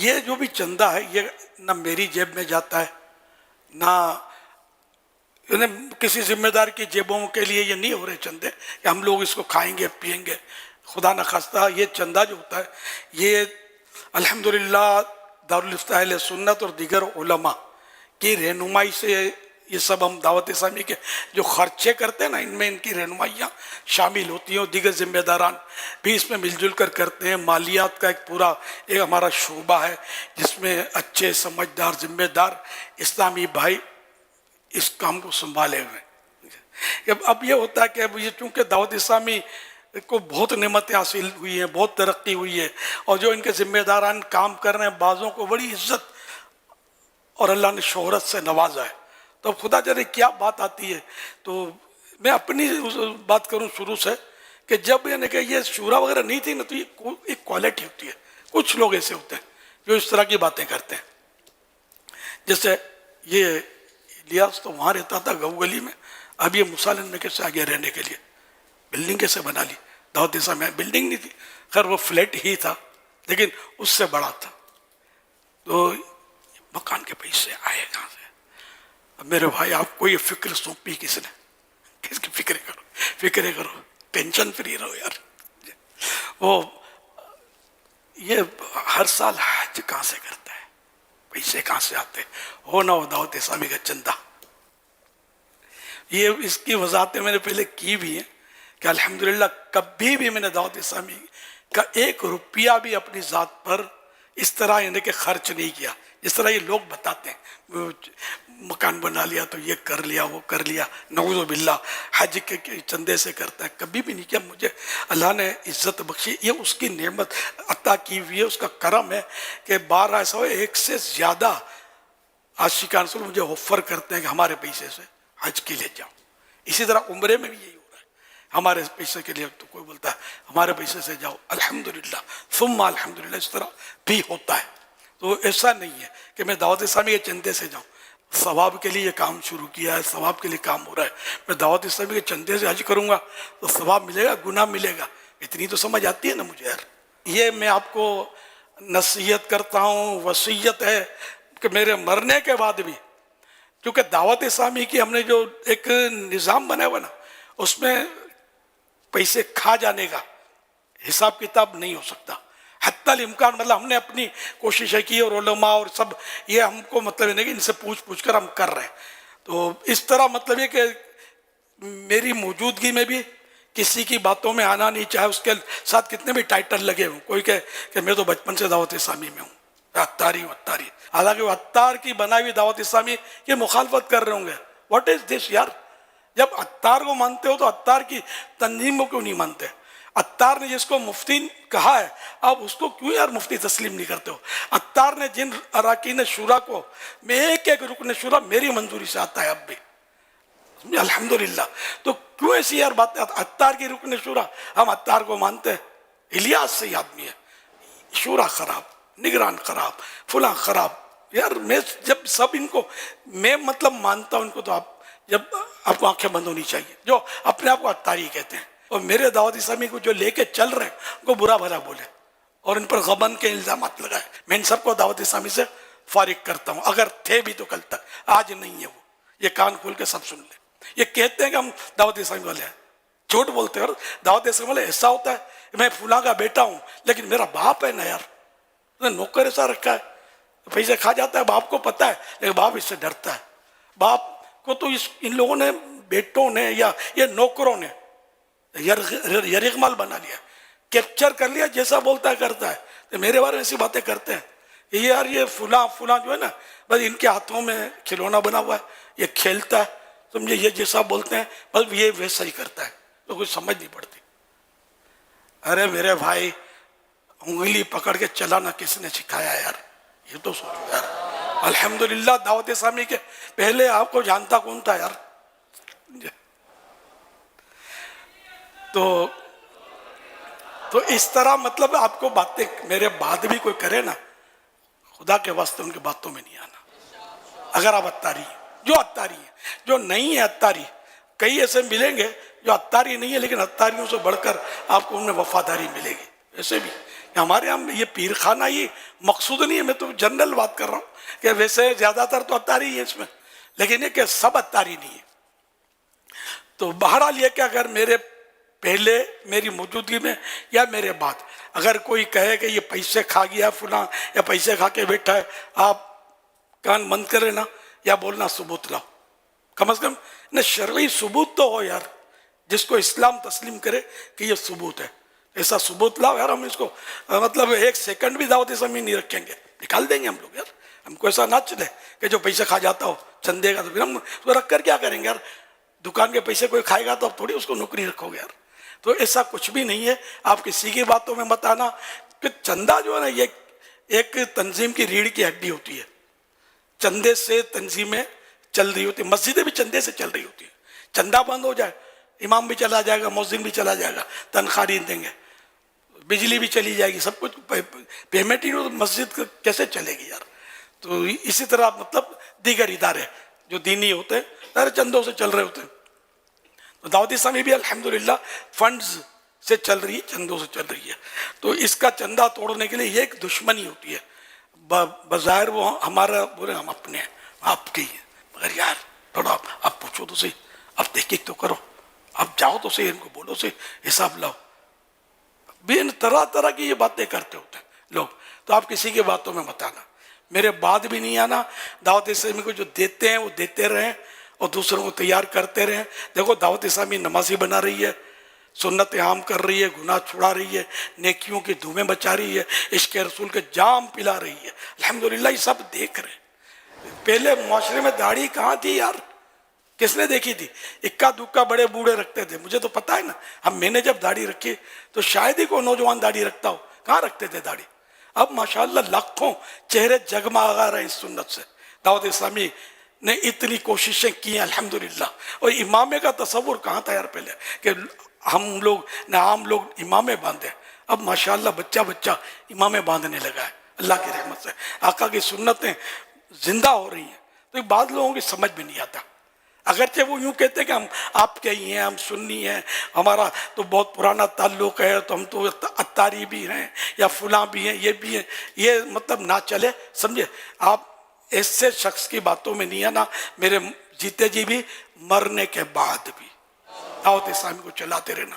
یہ جو بھی چندہ ہے یہ نہ میری جیب میں جاتا ہے نہ کسی ذمہ دار کی جیبوں کے لیے یہ نہیں ہو رہے چندے کہ ہم لوگ اس کو کھائیں گے پئیں گے. خدا نخواستہ یہ چندہ جو ہوتا ہے یہ الحمدللہ دارالفتہ اہل سنت اور دیگر علماء کی رہنمائی سے یہ سب ہم دعوت اسلامی کے جو خرچے کرتے ہیں نا ان میں ان کی رہنمائیاں شامل ہوتی ہیں اور دیگر ذمہ داران بھی اس میں مل جل کر کرتے ہیں. مالیات کا ایک پورا ایک ہمارا شعبہ ہے جس میں اچھے سمجھدار ذمہ دار اسلامی بھائی اس کام کو سنبھالے ہوئے. اب یہ ہوتا ہے کہ اب یہ چونکہ دعوت اسلامی کو بہت نعمتیں حاصل ہوئی ہیں, بہت ترقی ہوئی ہے, اور جو ان کے ذمہ داران کام کر رہے ہیں بعضوں کو بڑی عزت اور اللہ نے شہرت سے نوازا ہے. تو خدا جانے کیا بات آتی ہے. تو میں اپنی بات کروں شروع سے کہ جب یعنی کہ یہ شورا وغیرہ نہیں تھی نا تو یہ ایک کوالٹی ہوتی ہے. کچھ لوگ ایسے ہوتے ہیں جو اس طرح کی باتیں کرتے ہیں. جیسے یہ الیاس تو وہاں رہتا تھا گو گلی میں, اب یہ مسالن میں کیسے آگے رہنے کے لیے بلڈنگ کیسے بنا لی. دعوت اسلامی میں بلڈنگ نہیں تھی, خیر وہ فلیٹ ہی تھا لیکن اس سے بڑا تھا. تو مکان کے پیسے آئے کہاں سے؟ اب میرے بھائی آپ کو یہ فکر سونپی کس نے؟ کس کی فکر کرو, فکریں کرو, پینشن فری رہو یار. وہ یہ ہر سال حج کہاں سے کرتا ہے, پیسے کہاں سے آتے ہو نہ ہو دعوت اسلامی کا چندہ. یہ اس کی وضاحتیں میں نے پہلے کی بھی ہیں کہ الحمدللہ کبھی بھی میں نے دعوت اسلامی کا ایک روپیہ بھی اپنی ذات پر اس طرح یعنی کہ خرچ نہیں کیا جس طرح یہ لوگ بتاتے ہیں. مکان بنا لیا تو یہ کر لیا وہ کر لیا, نعوذ باللہ حج کے چندے سے کرتا ہے. کبھی بھی نہیں کیا. مجھے اللہ نے عزت بخشی, یہ اس کی نعمت عطا کی ہوئی ہے, اس کا کرم ہے کہ بار ایسا ہو ایک سے زیادہ عاشقان رسول مجھے آفر کرتے ہیں کہ ہمارے پیسے سے حج کے لیے جاؤ. اسی طرح عمرے میں بھی یہی ہو رہا ہے, ہمارے پیسے کے لیے تو کوئی بولتا ہے ہمارے پیسے سے جاؤ. الحمدللہ ثم الحمدللہ اس طرح بھی ہوتا ہے. تو ایسا نہیں ہے کہ میں دعوت اسلامی کے چندے سے جاؤں. ثواب کے لیے یہ کام شروع کیا ہے, ثواب کے لیے کام ہو رہا ہے. میں دعوت اسلامی کے چندے سے حج کروں گا تو ثواب ملے گا, گناہ ملے گا. اتنی تو سمجھ آتی ہے نا مجھے یار. یہ میں آپ کو نصیحت کرتا ہوں, وصیت ہے کہ میرے مرنے کے بعد بھی, کیونکہ دعوت اسلامی کی ہم نے جو ایک نظام بنا ہوا نا اس میں پیسے کھا جانے کا حساب کتاب نہیں ہو سکتا. حتی الامکان مطلب ہم نے اپنی کوششیں کی اور علماء اور سب یہ ہم کو مطلب نہیں کہ ان سے پوچھ کر ہم کر رہے ہیں. تو اس طرح مطلب یہ کہ میری موجودگی میں بھی کسی کی باتوں میں آنا نہیں, چاہے اس کے ساتھ کتنے بھی ٹائٹل لگے ہوں. کوئی کہ میں تو بچپن سے دعوت اسلامی میں ہوں, عطاری عطاری, حالانکہ وہ عطار کی بنائی ہوئی دعوت اسلامی کی مخالفت کر رہے ہوں گے. واٹ از دس یار؟ جب عطار کو مانتے ہو تو عطار کی تنظیم کو کیوں نہیں مانتے؟ عطار نے جس کو مفتی کہا ہے آپ اس کو کیوں یار مفتی تسلیم نہیں کرتے ہو؟ عطار نے جن اراکین شورا کو, میں ایک ایک رکن شورا میری منظوری سے آتا ہے اب بھی, الحمدللہ. تو کیوں ایسی یار بات؟ عطار کی رکن شورا ہم عطار کو مانتے ہیں. الیاس سے آدمی ہے, شورا خراب, نگران خراب, فلاں خراب. یار میں جب سب ان کو میں مطلب مانتا ہوں ان کو, تو آپ جب آپ کو آنکھیں بند ہونی چاہیے جو اپنے آپ کو عطاری کہتے ہیں اور میرے دعوت اسلامی کو جو لے کے چل رہے ہیں ان کو برا بھلا بولے اور ان پر غبن کے الزامات لگائے. میں ان سب کو دعوت اسلامی سے فارغ کرتا ہوں. اگر تھے بھی تو کل تک, آج نہیں ہے وہ. یہ کان کھول کے سب سن لیں. یہ کہتے ہیں کہ ہم دعوت اسلامی والے ہیں, جھوٹ بولتے ہیں. اور دعوت اسلامی والے ایسا ہوتا ہے میں فلاں کا بیٹا ہوں لیکن میرا باپ ہے نا یار, نوکر ایسا رکھا ہے, پیسے کھا جاتا ہے, باپ کو پتہ ہے لیکن باپ اس سے ڈرتا ہے. باپ کو تو ان لوگوں نے, بیٹوں نے یا یہ نوکروں نے یرغمال بنا لیا, کیپچر کر لیا, جیسا بولتا ہے کرتا ہے. تو میرے بارے میں ایسی باتیں کرتے ہیں یہ یار یہ فلاں جو ہے نا بس ان کے ہاتھوں میں کھلونا بنا ہوا ہے, یہ کھیلتا ہے سمجھے, یہ جیسا بولتے ہیں بس یہ ویسا ہی کرتا ہے. تو کچھ سمجھ نہیں پڑتی. ارے میرے بھائی انگلی پکڑ کے چلانا کس نے سکھایا یار؟ یہ تو سوچو یار. الحمدللہ دعوت اسلامی کے پہلے آپ کو جانتا کون تھا یار؟ تو اس طرح مطلب آپ کو باتیں میرے بعد بھی کوئی کرے نا, خدا کے واسطے ان کی باتوں میں نہیں آنا. اگر آپ عطاری ہیں, جو عطاری ہیں, جو نہیں ہے عطاری, کئی ایسے ملیں گے جو عطاری نہیں ہے لیکن عطاریوں سے بڑھ کر آپ کو ان میں وفاداری ملے گی. ایسے بھی ہمارے یہاں یہ پیر خانہ یہ مقصود نہیں ہے، میں تو جنرل بات کر رہا ہوں کہ ویسے زیادہ تر تو اتاری ہی ہے اس میں، لیکن یہ کہ سب اتاری نہیں ہے۔ تو بہرحال یہ کہ اگر میرے پہلے میری موجودگی میں یا میرے بعد اگر کوئی کہے کہ یہ پیسے کھا گیا فلاں یا پیسے کھا کے بیٹھا ہے، آپ کان بند کریں نا یا بولنا ثبوت لاؤ، کم از کم نہ شرعی ثبوت تو ہو یار، جس کو اسلام تسلیم کرے کہ یہ ثبوت ہے، ایسا ثبوت لاؤ یار۔ ہم اس کو مطلب ایک سیکنڈ بھی دعوت اسلامی نہیں رکھیں گے، نکال دیں گے ہم لوگ یار۔ ہم کو ایسا نہ چلے کہ جو پیسے کھا جاتا ہو چندے کا، تو پھر ہم اس کو رکھ کر کیا کریں گے یار؟ دکان کے پیسے کوئی کھائے گا تو اب تھوڑی اس کو نوکری رکھو گے یار۔ تو ایسا کچھ بھی نہیں ہے، آپ کسی کی باتوں میں مت آنا کہ چندہ جو ہے نا یہ ایک تنظیم کی ریڑھ کی ہڈی ہوتی ہے، چندے سے تنظیمیں چل رہی ہوتی ہیں، مسجدیں بھی چندے سے چل رہی ہوتی ہیں۔ چندہ بند ہو جائے امام بھی چلا جائے گا، مؤذن بھی چلا جائے گا، تنخواہ نہیں دیں گے، بجلی بھی چلی جائے گی، سب کچھ پیمنٹ ہی نہیں تو مسجد کیسے چلے گی یار؟ تو اسی طرح مطلب دیگر ادارے جو دینی ہوتے ہیں سارے چندوں سے چل رہے ہوتے ہیں۔ تو دعوت اسلامی بھی الحمدللہ فنڈز سے چل رہی ہے، چندوں سے چل رہی ہے۔ تو اس کا چندہ توڑنے کے لیے یہ ایک دشمنی ہوتی ہے، بظاہر وہ ہمارا بولے ہم اپنے ہیں، آپ کے ہی ہیں، مگر یار تھوڑا آپ پوچھو تو صحیح، آپ تحقیق تو کرو، آپ جاؤ تو صحیح، ان کو بولو صحیح، حساب لاؤ۔ بین طرح طرح کی یہ باتیں کرتے ہوتے ہیں لوگ، تو آپ کسی کی باتوں میں مت آنا، میرے بعد بھی نہیں آنا۔ دعوت اسلامی کو جو دیتے ہیں وہ دیتے رہیں اور دوسروں کو تیار کرتے رہیں۔ دیکھو دعوت اسلامی نمازی بنا رہی ہے، سنت عام کر رہی ہے، گناہ چھڑا رہی ہے، نیکیوں کی دھومیں بچا رہی ہے، عشق رسول کے جام پلا رہی ہے، الحمدللہ یہ سب دیکھ رہے ہیں۔ پہلے معاشرے میں داڑھی کہاں تھی یار؟ کس نے دیکھی تھی؟ اکا دکا بڑے بوڑھے رکھتے تھے، مجھے تو پتا ہے نا، میں نے جب داڑھی رکھی تو شاید ہی کوئی نوجوان داڑھی رکھتا ہو، کہاں رکھتے تھے داڑھی؟ اب ماشاءاللہ لاکھوں چہرے جگمگا رہے ہیں اس سنت سے۔ دعوت اسلامی نے اتنی کوششیں کی ہیں الحمدللہ، اور امامے کا تصور کہاں تھا یار پہلے کہ ہم لوگ نہ عام لوگ امامے باندھے، اب ماشاءاللہ بچہ بچہ امامے باندھنے لگا ہے اللہ کی رحمت سے، آقا کی سنتیں زندہ ہو رہی ہیں۔ تو یہ بعض لوگوں کی سمجھ میں نہیں آتا، اگرچہ وہ یوں کہتے ہیں کہ ہم آپ کے ہی ہیں، ہم سنی ہیں، ہمارا تو بہت پرانا تعلق ہے، تو ہم تو اتاری بھی ہیں یا فلاں بھی ہیں، یہ بھی ہیں، یہ مطلب نہ چلے، سمجھے؟ آپ ایسے شخص کی باتوں میں نہیں آنا، میرے جیتے جی بھی مرنے کے بعد بھی دعوت اسلامی کو چلاتے رہنا۔